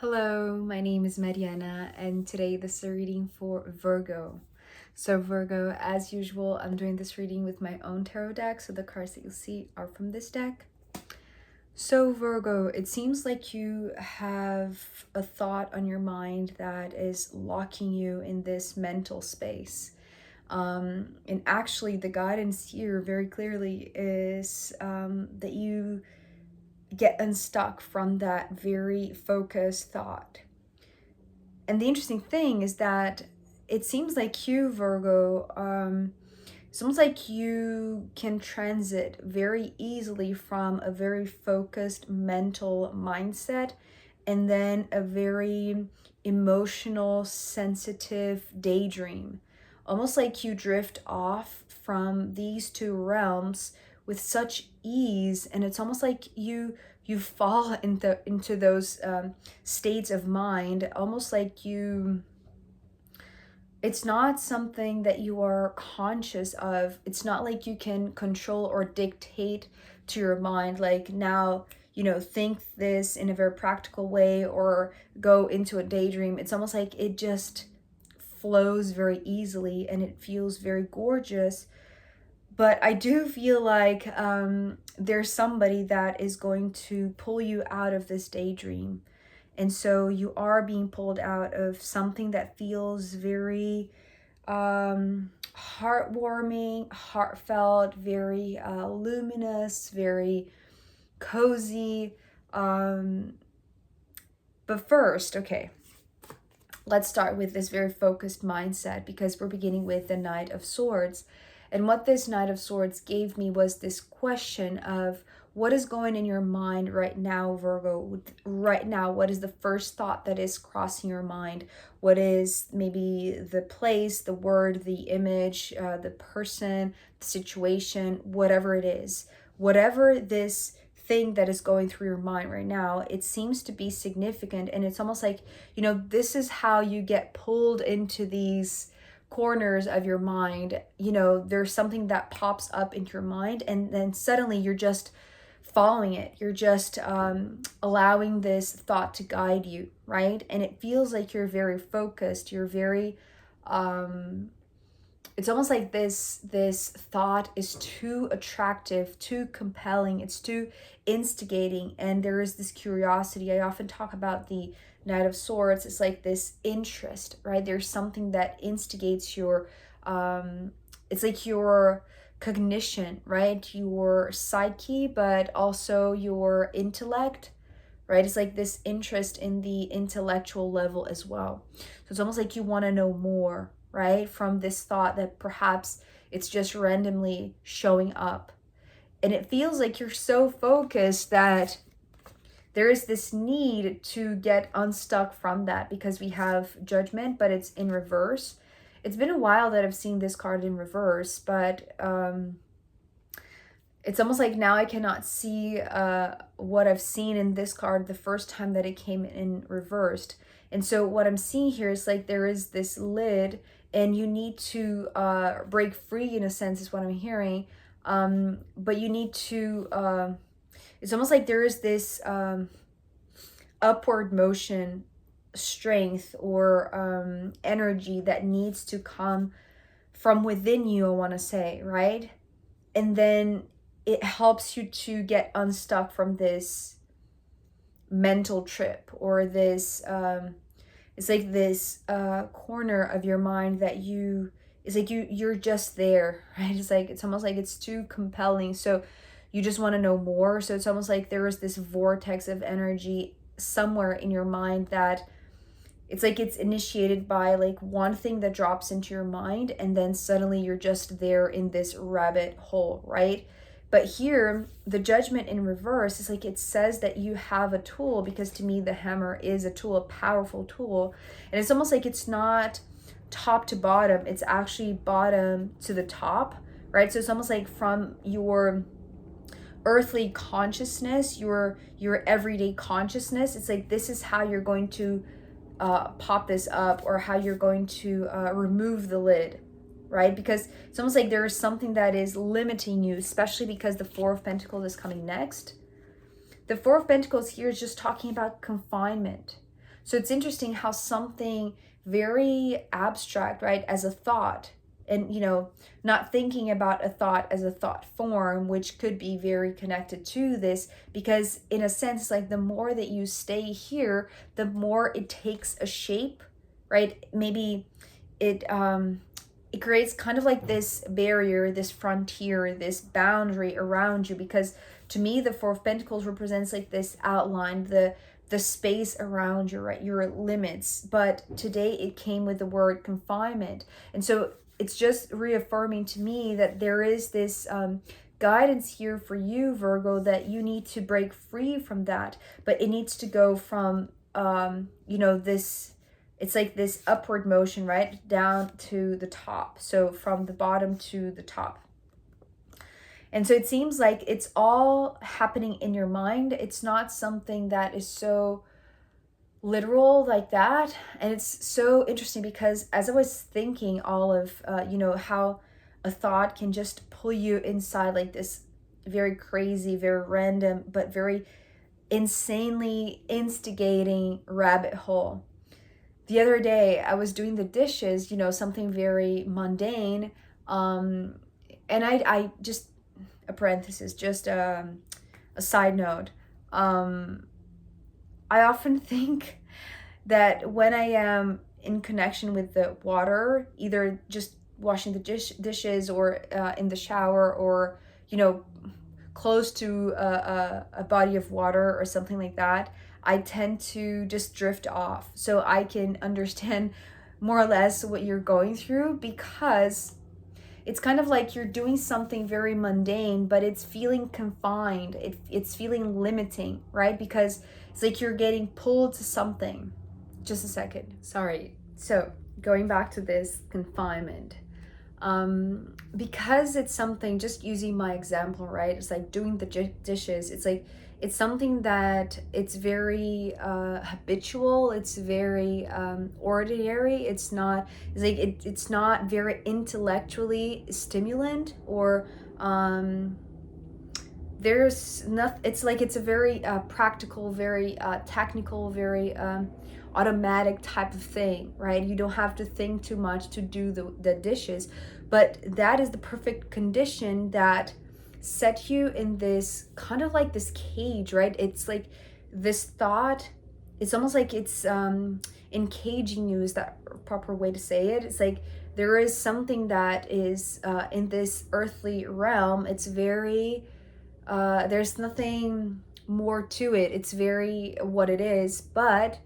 Hello, my name is Mariana, and today this is a reading for Virgo. So Virgo, as usual, I'm doing this reading with my own tarot deck, so the cards that you'll see are from this deck. So Virgo, it seems like you have a thought on your mind that is locking you in this mental space. And actually the guidance here very clearly is that you get unstuck from that very focused thought. And the interesting thing is that it seems like you, Virgo, it's almost like you can transit very easily from a very focused mental mindset and then a very emotional, sensitive daydream. Almost like you drift off from these two realms with such ease, and it's almost like you fall into those states of mind, almost like it's not something that you are conscious of. It's not like you can control or dictate to your mind, like, now, think this in a very practical way or go into a daydream. It's almost like it just flows very easily and it feels very gorgeous. But I do feel like there's somebody that is going to pull you out of this daydream. And so you are being pulled out of something that feels very heartwarming, heartfelt, very luminous, very cozy. But first, okay, let's start with this very focused mindset, because we're beginning with the Knight of Swords. And what this Knight of Swords gave me was this question of what is going in your mind right now, Virgo. Right now, what is the first thought that is crossing your mind? What is maybe the place, the word, the image, the person, the situation, whatever it is. Whatever this thing that is going through your mind right now, it seems to be significant. And it's almost like, this is how you get pulled into these corners of your mind. There's something that pops up into your mind, and then suddenly you're just following it. You're just allowing this thought to guide you, right? And it feels like you're very focused. You're very it's almost like this thought is too attractive, too compelling, it's too instigating, and there is this curiosity. I often talk about the Knight of Swords. It's like this interest, right? There's something that instigates your it's like your cognition, right? Your psyche, but also your intellect, right? It's like this interest in the intellectual level as well. So it's almost like you want to know more, right? From this thought that perhaps it's just randomly showing up. And it feels like you're so focused that there is this need to get unstuck from that, because we have Judgment, but it's in reverse. It's been a while that I've seen this card in reverse, but it's almost like now I cannot see what I've seen in this card the first time that it came in reversed. And so what I'm seeing here is like there is this lid, and you need to break free, in a sense, is what I'm hearing. But you need to, it's almost like there is this upward motion, strength, or energy that needs to come from within you, I want to say, right? And then it helps you to get unstuck from this mental trip, or this it's like this corner of your mind that it's like you're just there, right? It's almost like it's too compelling, so you just want to know more. So it's almost like there is this vortex of energy somewhere in your mind that it's like it's initiated by like one thing that drops into your mind, and then suddenly you're just there in this rabbit hole, right? But here, the Judgment in reverse is like it says that you have a tool, because to me, the hammer is a tool, a powerful tool. And it's almost like it's not top to bottom, it's actually bottom to the top, right? So it's almost like from your earthly consciousness, your everyday consciousness, it's like this is how you're going to pop this up, or how you're going to remove the lid, right? Because it's almost like there is something that is limiting you, especially because the Four of Pentacles is coming next. The Four of Pentacles here is just talking about confinement. So it's interesting how something very abstract, right, as a thought, and not thinking about a thought as a thought form, which could be very connected to this, because in a sense, like the more that you stay here, the more it takes a shape, right? Maybe it creates kind of like this barrier, this frontier, this boundary around you, because to me the Four of Pentacles represents like this outline, the space around you, right, your limits. But today it came with the word confinement, and so it's just reaffirming to me that there is this guidance here for you, Virgo, that you need to break free from that, but it needs to go from this, it's like this upward motion, right, down to the top, so from the bottom to the top. And so it seems like it's all happening in your mind. It's not something that is so literal like that. And it's so interesting because as I was thinking all of how a thought can just pull you inside like this very crazy, very random, but very insanely instigating rabbit hole. The other day I was doing the dishes, something very mundane, and I just, a parenthesis, just a side note, I often think that when I am in connection with the water, either just washing the dishes or in the shower, or close to a body of water or something like that, I tend to just drift off, so I can understand more or less what you're going through, because it's kind of like you're doing something very mundane, but it's feeling confined. It's feeling limiting, right? Because it's like you're getting pulled to something. Just a second. Sorry. So going back to this confinement. Because it's something, just using my example, right? It's like doing the dishes. It's like, it's something that it's very habitual. It's very ordinary. It's like it's not very intellectually stimulant, or there's nothing. It's like it's a very practical, very technical, very automatic type of thing, right? You don't have to think too much to do the dishes, but that is the perfect condition that set you in this kind of like this cage, right? It's like this thought, it's almost like it's encaging you, is that a proper way to say it? It's like there is something that is in this earthly realm. It's very there's nothing more to it. It's very what it is, but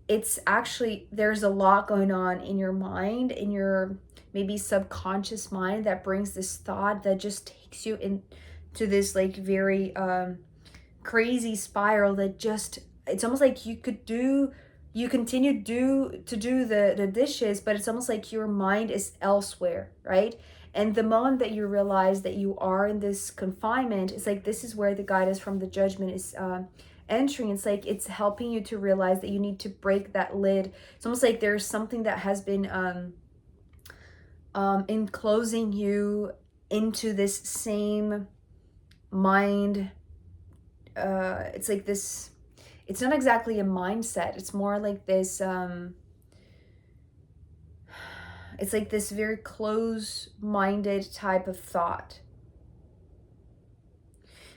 it's actually, there's a lot going on in your mind, in your maybe subconscious mind, that brings this thought that just takes you into this like very crazy spiral that just, it's almost like you continue to do the dishes, but it's almost like your mind is elsewhere, right? And the moment that you realize that you are in this confinement, it's like this is where the guidance from the judgment is entering. It's like it's helping you to realize that you need to break that lid. It's almost like there's something that has been enclosing you into this same mind. It's like this, it's not exactly a mindset, it's more like this it's like this very close-minded type of thought.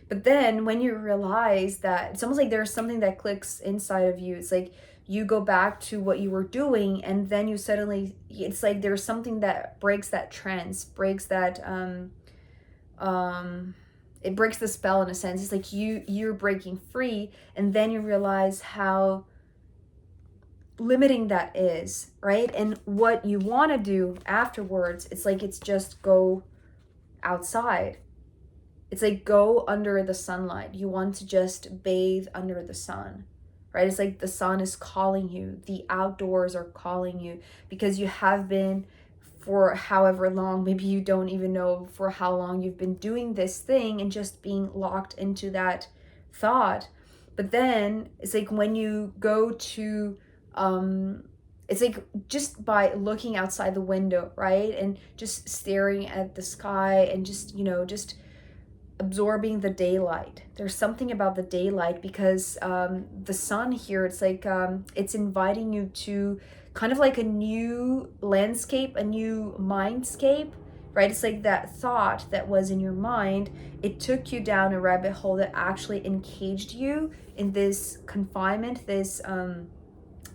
But then when you realize that, it's almost like there's something that clicks inside of you. It's like you go back to what you were doing, and then you suddenly, it's like there's something that breaks that trance, breaks that it breaks the spell in a sense. It's like you're breaking free, and then you realize how limiting that is, right? And what you want to do afterwards, it's like it's just go outside. It's like go under the sunlight. You want to just bathe under the sun, right? It's like the sun is calling you, the outdoors are calling you, because you have been, for however long, maybe you don't even know for how long, you've been doing this thing and just being locked into that thought. But then it's like when you go to it's like just by looking outside the window, right, and just staring at the sky, and just just absorbing the daylight. There's something about the daylight because the sun here, it's like it's inviting you to kind of like a new landscape, a new mindscape, right? It's like that thought that was in your mind, it took you down a rabbit hole that actually encaged you in this confinement, this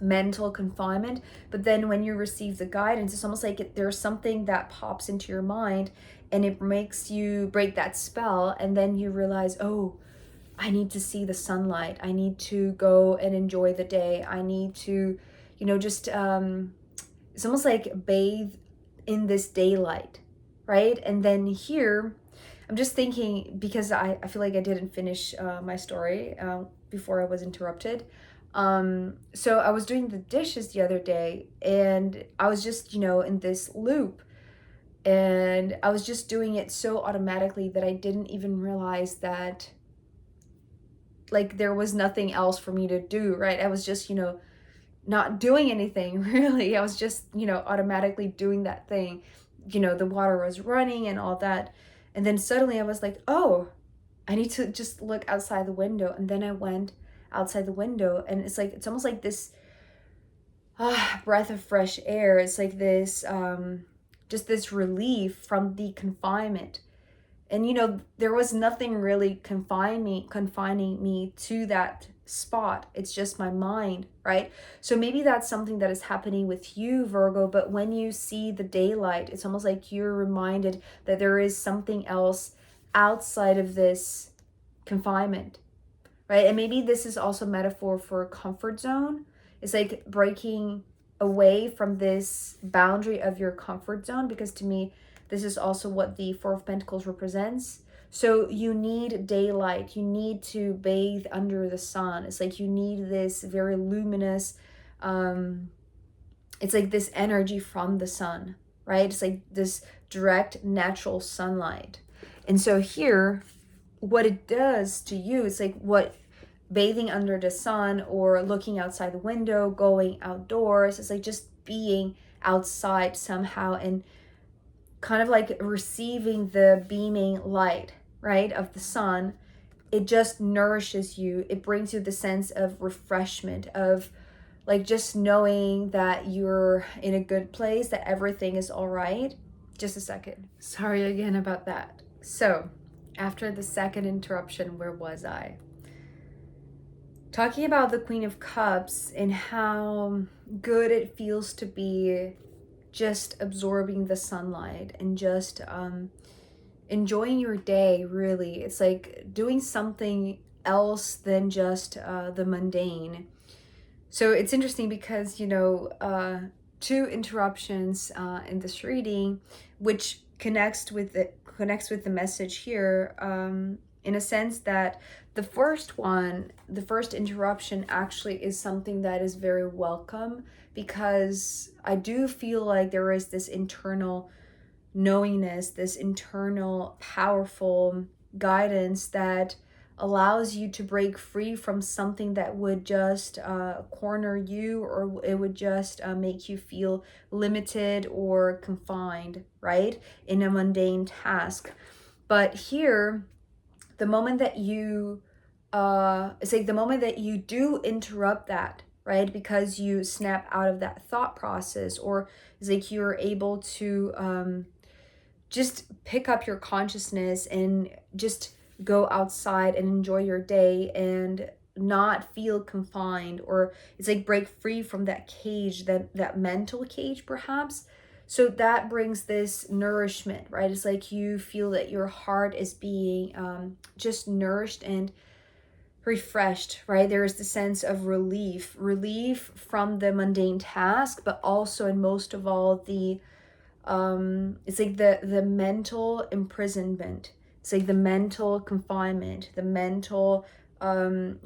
mental confinement. But then when you receive the guidance, it's almost like there's something that pops into your mind and it makes you break that spell, and then you realize, oh, I need to see the sunlight, I need to go and enjoy the day, I need to, just it's almost like bathe in this daylight, right? And then here I'm just thinking, because I feel like I didn't finish my story before I was interrupted. So I was doing the dishes the other day and I was just, in this loop, and I was just doing it so automatically that I didn't even realize that like there was nothing else for me to do, right? I was just, not doing anything really. I was just, automatically doing that thing. The water was running and all that. And then suddenly I was like, oh, I need to just look outside the window. And then I went outside the window and it's almost like this breath of fresh air. It's like this, just this relief from the confinement. And there was nothing really confining me to that spot. It's just my mind, right? So maybe that's something that is happening with you, Virgo, but when you see the daylight, it's almost like you're reminded that there is something else outside of this confinement, right? And maybe this is also metaphor for a comfort zone. It's like breaking away from this boundary of your comfort zone, because to me, this is also what the Four of Pentacles represents. So you need daylight. You need to bathe under the sun. It's like you need this very luminous, it's like this energy from the sun, right? It's like this direct, natural sunlight. And so here, what it does to you, it's like what bathing under the sun or looking outside the window, going outdoors, it's like just being outside somehow and kind of like receiving the beaming light, right, of the sun. It just nourishes you. It brings you the sense of refreshment, of like just knowing that you're in a good place, that everything is all right. Just a second. Sorry again about that. So after the second interruption, where was I? Talking about the Queen of Cups and how good it feels to be just absorbing the sunlight and just enjoying your day, really. It's like doing something else than just the mundane. So it's interesting because, two interruptions in this reading, which connects with the message here, in a sense that the first interruption actually is something that is very welcome, because I do feel like there is this internal knowingness, this internal powerful guidance that allows you to break free from something that would just corner you, or it would just make you feel limited or confined, right, in a mundane task. But here, the moment that you it's like the moment that you do interrupt that, right, because you snap out of that thought process, or it's like you're able to just pick up your consciousness and just go outside and enjoy your day and not feel confined, or it's like break free from that cage, that mental cage perhaps. So that brings this nourishment, right? It's like you feel that your heart is being just nourished and refreshed, right? There is the sense of relief from the mundane task, but also, and most of all, the it's like the mental imprisonment. It's like the mental confinement, the mental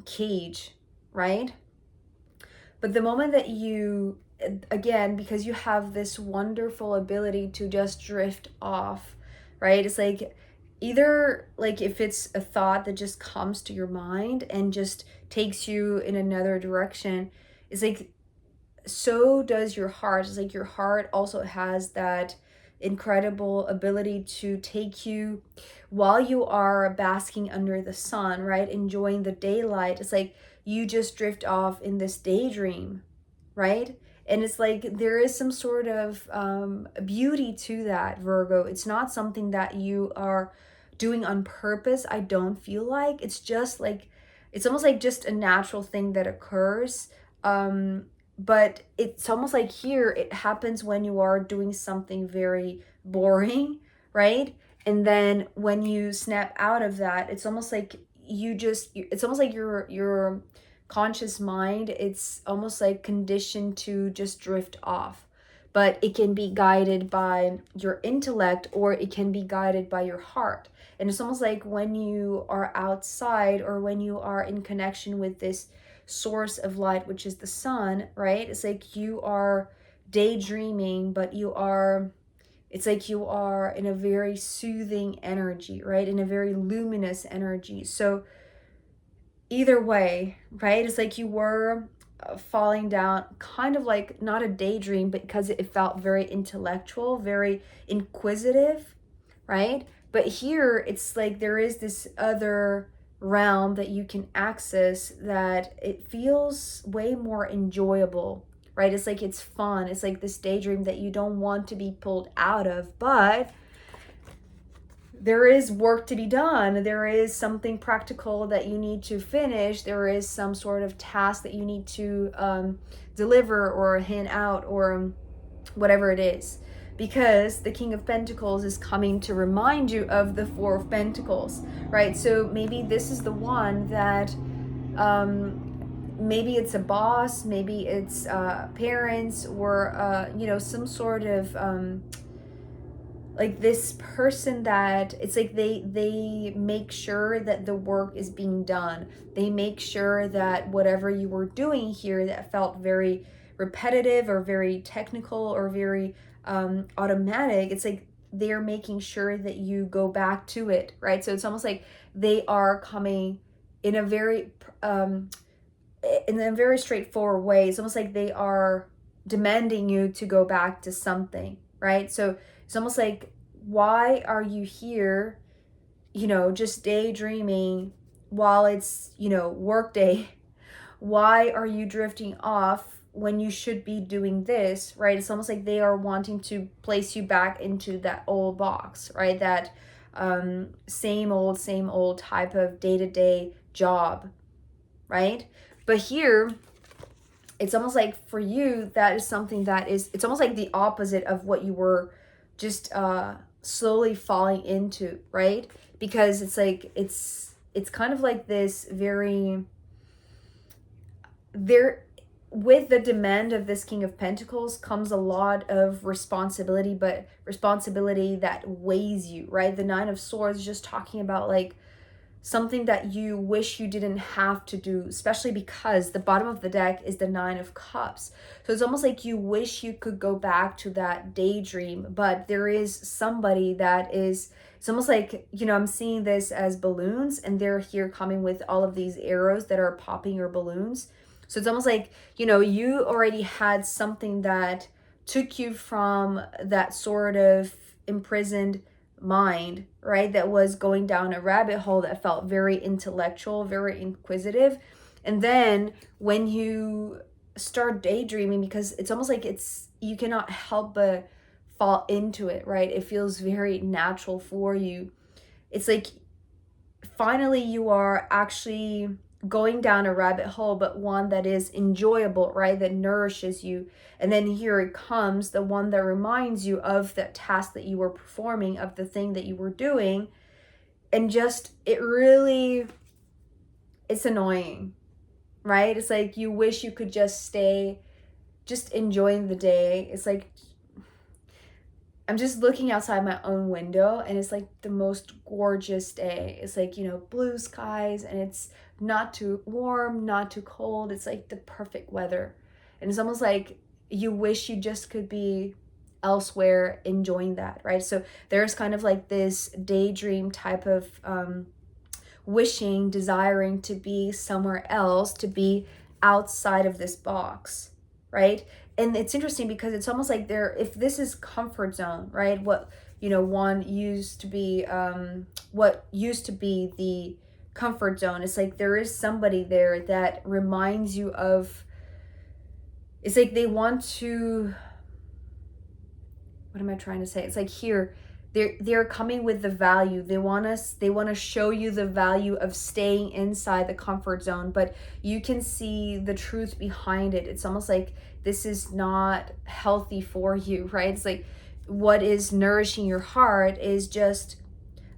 cage, right? But the moment that you, again, because you have this wonderful ability to just drift off, right? It's like either like if it's a thought that just comes to your mind and just takes you in another direction, it's like so does your heart. It's like your heart also has that incredible ability to take you while you are basking under the sun, right? Enjoying the daylight. It's like you just drift off in this daydream, right? And it's like there is some sort of beauty to that, Virgo. It's not something that you are doing on purpose. I don't feel like it's just like it's almost like just a natural thing that occurs. But it's almost like here it happens when you are doing something very boring, right? And then when you snap out of that, it's almost like it's almost like your conscious mind, it's almost like conditioned to just drift off. But it can be guided by your intellect or it can be guided by your heart. And it's almost like when you are outside or when you are in connection with this source of light, which is the sun, right? It's like you are daydreaming, but it's like you are in a very soothing energy, right? In a very luminous energy. So either way, right? It's like you were falling down, kind of like not a daydream, but because it felt very intellectual, very inquisitive, right? But here it's like there is this other realm that you can access that it feels way more enjoyable, right? It's like it's fun. It's like this daydream that you don't want to be pulled out of, but there is work to be done. There is something practical that you need to finish. There is some sort of task that you need to deliver or hand out or whatever it is. Because the King of Pentacles is coming to remind you of the Four of Pentacles, right? So maybe this is the one that maybe it's a boss, maybe it's parents or, some sort of like this person that it's like they make sure that the work is being done. They make sure that whatever you were doing here that felt very repetitive or very technical or very automatic, it's like they're making sure that you go back to it, right? So it's almost like they are coming in a very straightforward way. It's almost like they are demanding you to go back to something, right? So it's almost like, why are you here, just daydreaming while it's, work day? Why are you drifting off when you should be doing this, right? It's almost like they are wanting to place you back into that old box, right? That same old type of day-to-day job, right? But here, it's almost like for you, that is something that it's almost like the opposite of what you were just slowly falling into, right? Because it's like it's kind of like this very there with the demand of this King of Pentacles comes a lot of responsibility, but responsibility that weighs you, right? The Nine of Swords is just talking about like something that you wish you didn't have to do, especially because the bottom of the deck is the Nine of Cups. So it's almost like you wish you could go back to that daydream, but there is somebody that is, it's almost like, I'm seeing this as balloons and they're here coming with all of these arrows that are popping your balloons. So it's almost like, you already had something that took you from that sort of imprisoned mind, right? That was going down a rabbit hole that felt very intellectual, very inquisitive. And then when you start daydreaming, because it's almost like you cannot help but fall into it, right? It feels very natural for you. It's like finally you are actually going down a rabbit hole, but one that is enjoyable, right? That nourishes you. And then here it comes, the one that reminds you of that task that you were performing, of the thing that you were doing. And just, it's annoying, right? It's like you wish you could just stay, just enjoying the day. It's like, I'm just looking outside my own window and it's like the most gorgeous day. It's like, blue skies and it's not too warm, not too cold. It's like the perfect weather. And it's almost like you wish you just could be elsewhere enjoying that, right? So there's kind of like this daydream type of wishing, desiring to be somewhere else, to be outside of this box, right? And it's interesting because it's almost like if this is comfort zone, right? What, one used to be, what used to be the comfort zone. It's like there is somebody there that reminds you of, it's like they want to, what am I trying to say? It's like here, they're coming with the value. They want to show you the value of staying inside the comfort zone, but you can see the truth behind it. It's almost like this is not healthy for you, right? It's like what is nourishing your heart is just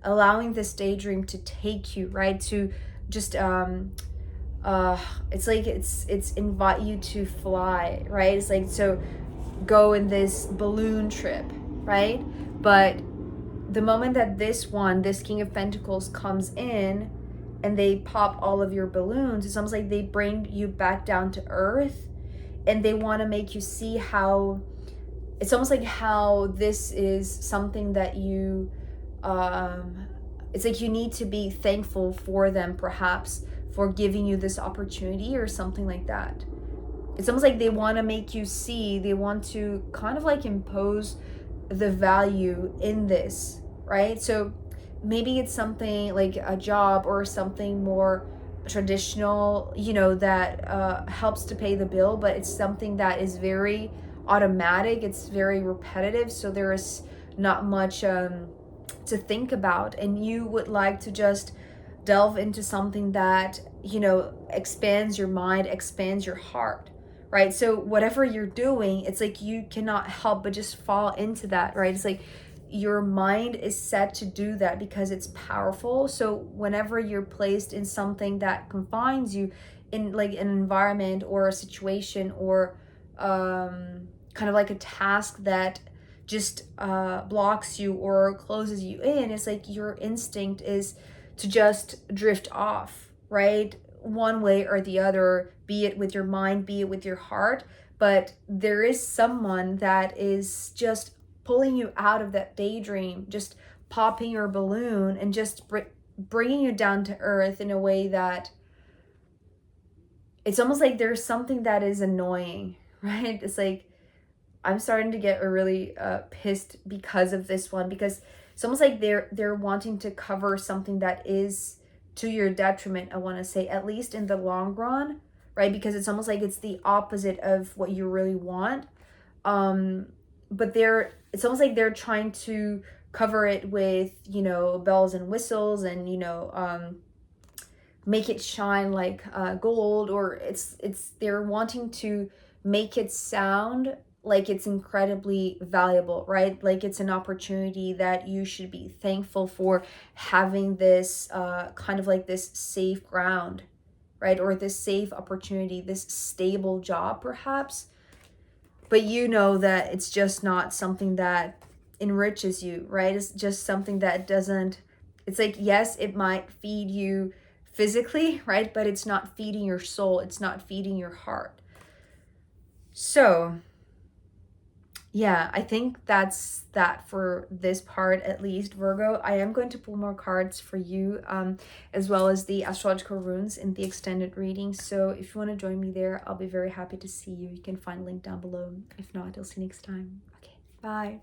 allowing this daydream to take you, right? To just it's like it's invite you to fly, right? It's like, so go in this balloon trip, right? But the moment that this King of Pentacles comes in and they pop all of your balloons, it's almost like they bring you back down to earth, and they want to make you see how, it's almost like how this is something that you, it's like you need to be thankful for them, perhaps, for giving you this opportunity or something like that. It's almost like they want to make you see, they want to kind of like impose the value in this, right? So maybe it's something like a job or something more traditional, that helps to pay the bill, but it's something that is very automatic, it's very repetitive, so there is not much to think about, and you would like to just delve into something that, expands your mind, expands your heart, right? So whatever you're doing, it's like you cannot help but just fall into that, right? It's like your mind is set to do that because it's powerful. So whenever you're placed in something that confines you, in like an environment or a situation, or kind of like a task that just blocks you or closes you in, it's like your instinct is to just drift off, right? One way or the other, be it with your mind, be it with your heart. But there is someone that is just pulling you out of that daydream, just popping your balloon and just bringing you down to earth in a way that it's almost like there's something that is annoying, right? It's like I'm starting to get really pissed because of this one, because it's almost like they're wanting to cover something that is to your detriment, I want to say, at least in the long run, right? Because it's almost like it's the opposite of what you really want. But it's almost like they're trying to cover it with, bells and whistles, and, make it shine like gold, or they're wanting to make it sound like it's incredibly valuable, right? Like it's an opportunity that you should be thankful for, having this kind of like this safe ground, right? Or this safe opportunity, this stable job perhaps. But you know that it's just not something that enriches you, right? It's just something that doesn't, it's like, yes, it might feed you physically, right? But it's not feeding your soul. It's not feeding your heart. So yeah, I think that's that for this part, at least, Virgo. I am going to pull more cards for you, as well as the astrological runes in the extended reading. So if you want to join me there, I'll be very happy to see you. You can find a link down below. If not, I'll see you next time. Okay, bye.